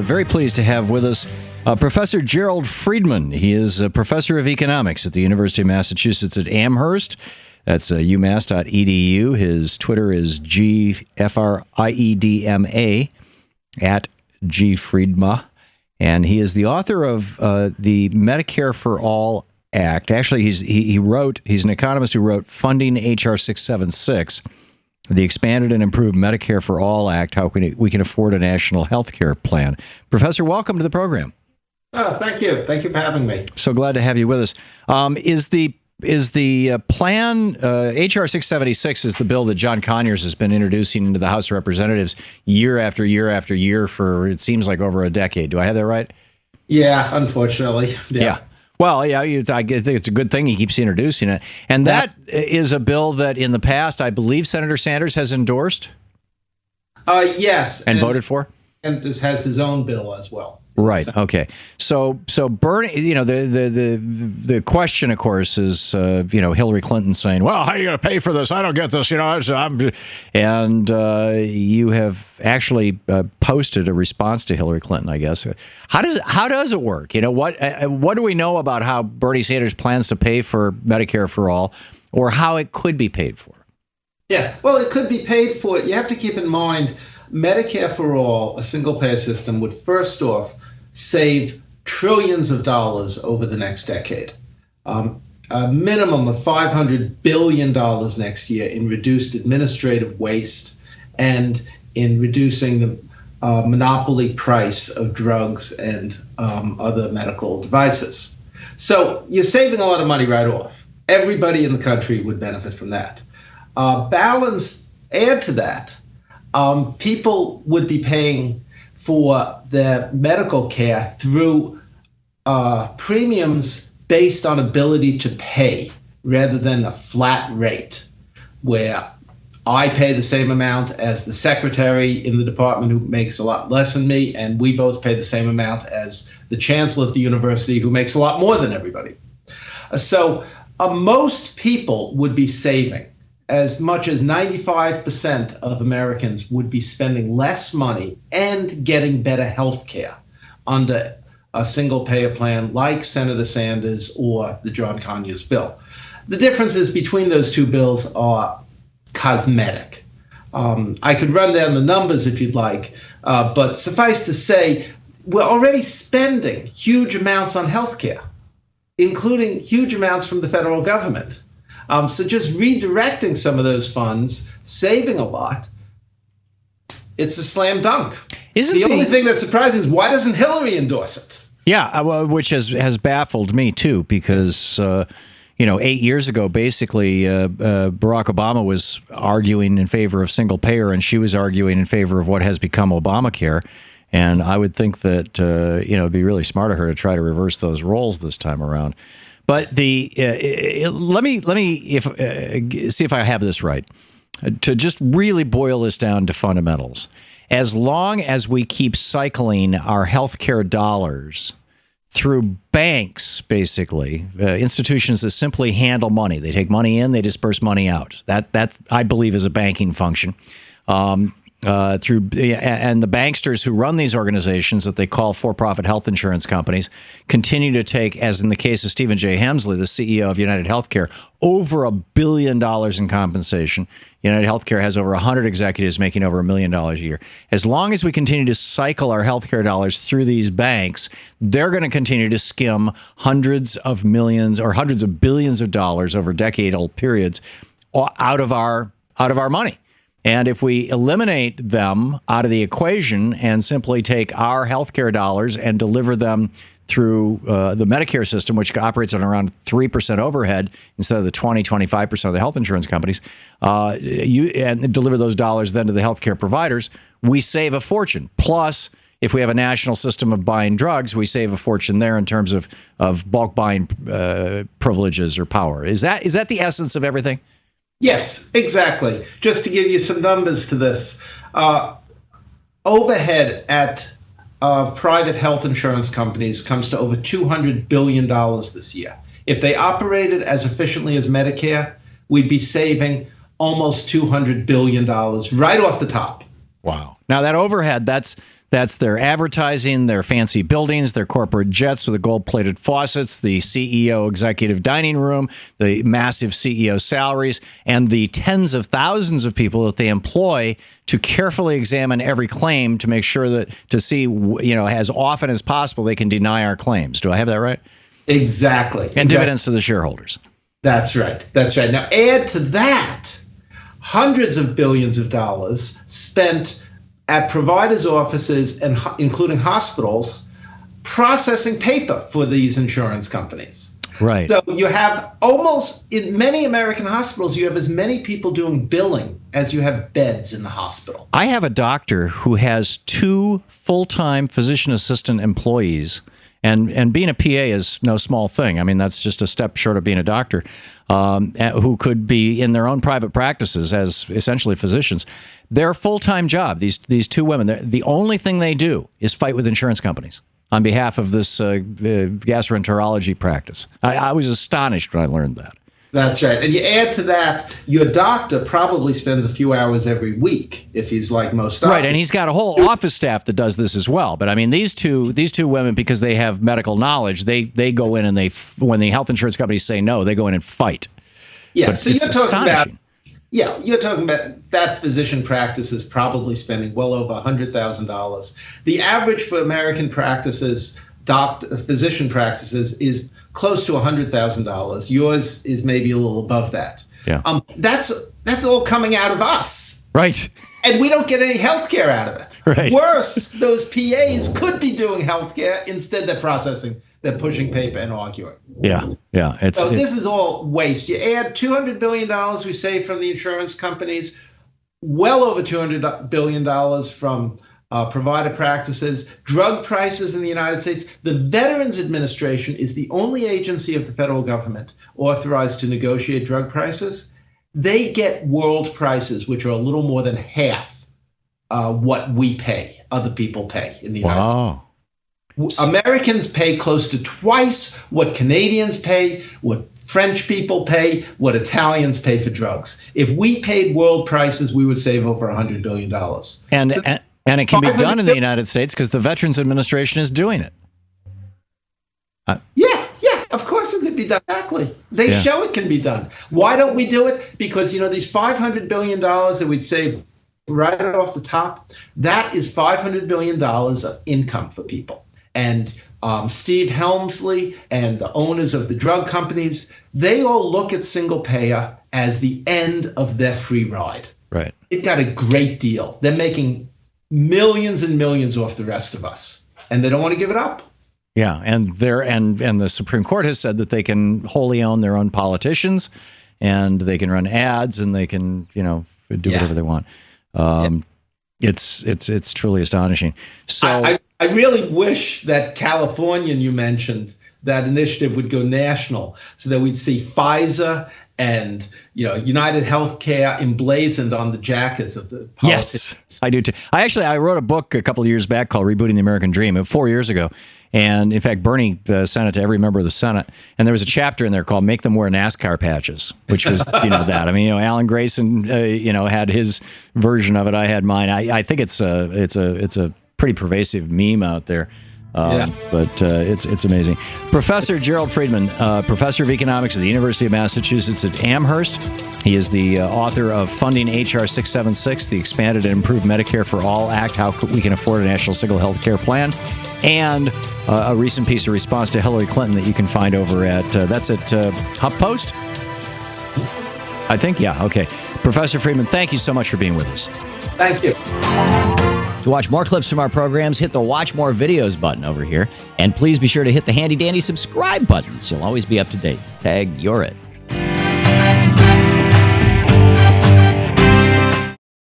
very pleased to have with us Professor Gerald Friedman. He is a professor of economics at the University of Massachusetts at Amherst. That's umass.edu. His Twitter is GFRIEDMA at GFriedma. And he is the author of the Medicare-For-All Act. Actually, he's an economist who wrote Funding H.R. 676, the Expanded and Improved Medicare-For-All Act, how we can afford a national health care plan. Professor, welcome to the program. Oh, thank you. Thank you for having me. So glad to have you with us. Is the plan, H.R. 676 is the bill that John Conyers has been introducing into the House of Representatives year after year after year for, it seems like, over a decade. Do I have that right? Yeah, unfortunately. Yeah. Well, yeah, I think it's a good thing he keeps introducing it. And that is a bill that in the past, I believe Senator Sanders has endorsed? Yes. And voted for? And this has his own bill as well. Right. Okay. So Bernie, the question, of course, is, Hillary Clinton saying, well, how are you going to pay for this? I don't get this, and you have actually posted a response to Hillary Clinton, I guess. How does it work? What do we know about how Bernie Sanders plans to pay for Medicare for all, or how it could be paid for? Yeah. Well, it could be paid for. You have to keep in mind, Medicare for all, a single-payer system, would first off save trillions of dollars over the next decade. A minimum of $500 billion next year in reduced administrative waste and in reducing the monopoly price of drugs and other medical devices. So you're saving a lot of money right off. Everybody in the country would benefit from that. Add to that, people would be paying for their medical care through premiums based on ability to pay rather than a flat rate where I pay the same amount as the secretary in the department who makes a lot less than me, and we both pay the same amount as the chancellor of the university who makes a lot more than everybody. So most people would be saving. As much as 95% of Americans would be spending less money and getting better health care under a single-payer plan like Senator Sanders or the John Conyers bill. The differences between those two bills are cosmetic. I could run down the numbers if you'd like, but suffice to say, we're already spending huge amounts on health care, including huge amounts from the federal government. So just redirecting some of those funds, saving a lot, it's a slam dunk. The only thing that's surprising is why doesn't Hillary endorse it? Yeah, which has baffled me, too, because, 8 years ago, basically, Barack Obama was arguing in favor of single payer, and she was arguing in favor of what has become Obamacare. And I would think that, it'd be really smart of her to try to reverse those roles this time around. But let me see if I have this right. To just really boil this down to fundamentals, as long as we keep cycling our healthcare dollars through banks, basicly institutions that simply handle money, they take money in, they disperse money out. That I believe is a banking function. And the banksters who run these organizations that they call for-profit health insurance companies continue to take, as in the case of Stephen J. Hemsley, the CEO of United Healthcare, over $1 billion in compensation. United Healthcare has over 100 executives making over $1 million a year. As long as we continue to cycle our healthcare dollars through these banks, they're going to continue to skim hundreds of millions or hundreds of billions of dollars over decadal periods out of our money. And if we eliminate them out of the equation and simply take our healthcare dollars and deliver them through the Medicare system, which operates on around 3% overhead instead of the 25% of the health insurance companies, and deliver those dollars then to the healthcare providers, we save a fortune. Plus, if we have a national system of buying drugs, we save a fortune there in terms of bulk buying privileges or power. Is that the essence of everything? Yes, exactly. Just to give you some numbers to this, overhead at private health insurance companies comes to over $200 billion this year. If they operated as efficiently as Medicare, we'd be saving almost $200 billion right off the top. Wow. Now that overhead, that's That's their advertising, their fancy buildings, their corporate jets with the gold-plated faucets, the CEO executive dining room, the massive CEO salaries, and the tens of thousands of people that they employ to carefully examine every claim to make sure that, to see, as often as possible, they can deny our claims. Do I have that right? Exactly. And dividends to the shareholders. That's right. That's right. Now, add to that hundreds of billions of dollars spent at providers' offices, and including hospitals, processing paper for these insurance companies. Right. So you have almost, in many American hospitals, you have as many people doing billing as you have beds in the hospital. I have a doctor who has 2 full-time physician assistant employees. And being a PA is no small thing. I mean, that's just a step short of being a doctor, who could be in their own private practices as essentially physicians. Their full-time job, these 2 women, the only thing they do is fight with insurance companies on behalf of this gastroenterology practice. I was astonished when I learned that. That's right. And you add to that, your doctor probably spends a few hours every week if he's like most doctors. Right, and he's got a whole office staff that does this as well. But I mean, these two women, because they have medical knowledge, they go in and when the health insurance companies say no, they go in and fight. Yeah, but so it's astonishing. You're talking about that physician practice is probably spending well over $100,000. The average for American practices, physician practices, is close to $100,000. Yours is maybe a little above that. Yeah. That's all coming out of us. Right. And we don't get any health care out of it. Right. Worse, those PAs could be doing health care. Instead, they're pushing paper and arguing. Yeah. So this is all waste. You add $200 billion we save from the insurance companies, well over $200 billion from provider practices, drug prices in the United States. The Veterans Administration is the only agency of the federal government authorized to negotiate drug prices. They get world prices, which are a little more than half what we pay, other people pay in the United States. Americans pay close to twice what Canadians pay, what French people pay, what Italians pay for drugs. If we paid world prices, we would save over $100 billion. And it can be done in the United States because the Veterans Administration is doing it. Yeah, of course it could be done. Exactly. They show it can be done. Why don't we do it? Because, these $500 billion that we'd save right off the top, that is $500 billion of income for people. And Steve Helmsley and the owners of the drug companies, they all look at single payer as the end of their free ride. Right. It got a great deal. They're making millions and millions off the rest of us, and they don't want to give it up. Yeah, and the Supreme Court has said that they can wholly own their own politicians, and they can run ads, and they can do whatever they want. It's truly astonishing. So I really wish that Californian you mentioned, that initiative would go national, so that we'd see Pfizer and United Healthcare emblazoned on the jackets of the politicians. Yes, I do too. I wrote a book a couple of years back called Rebooting the American Dream, 4 years ago. And in fact, Bernie sent it to every member of the Senate. And there was a chapter in there called "Make Them Wear NASCAR Patches," which was that. I mean, Alan Grayson had his version of it. I had mine. I think it's a pretty pervasive meme out there. But it's amazing. Professor Gerald Friedman, professor of economics at the University of Massachusetts at Amherst. He is the author of Funding H.R. 676, the Expanded and Improved Medicare-For-All Act, How We Can Afford a National Single Health Care Plan, and a recent piece of response to Hillary Clinton that you can find over at, that's at HuffPost? I think, yeah, okay. Professor Friedman, thank you so much for being with us. Thank you. To watch more clips from our programs, hit the Watch More Videos button over here. And please be sure to hit the handy-dandy subscribe button so you'll always be up to date. Tag, you're it.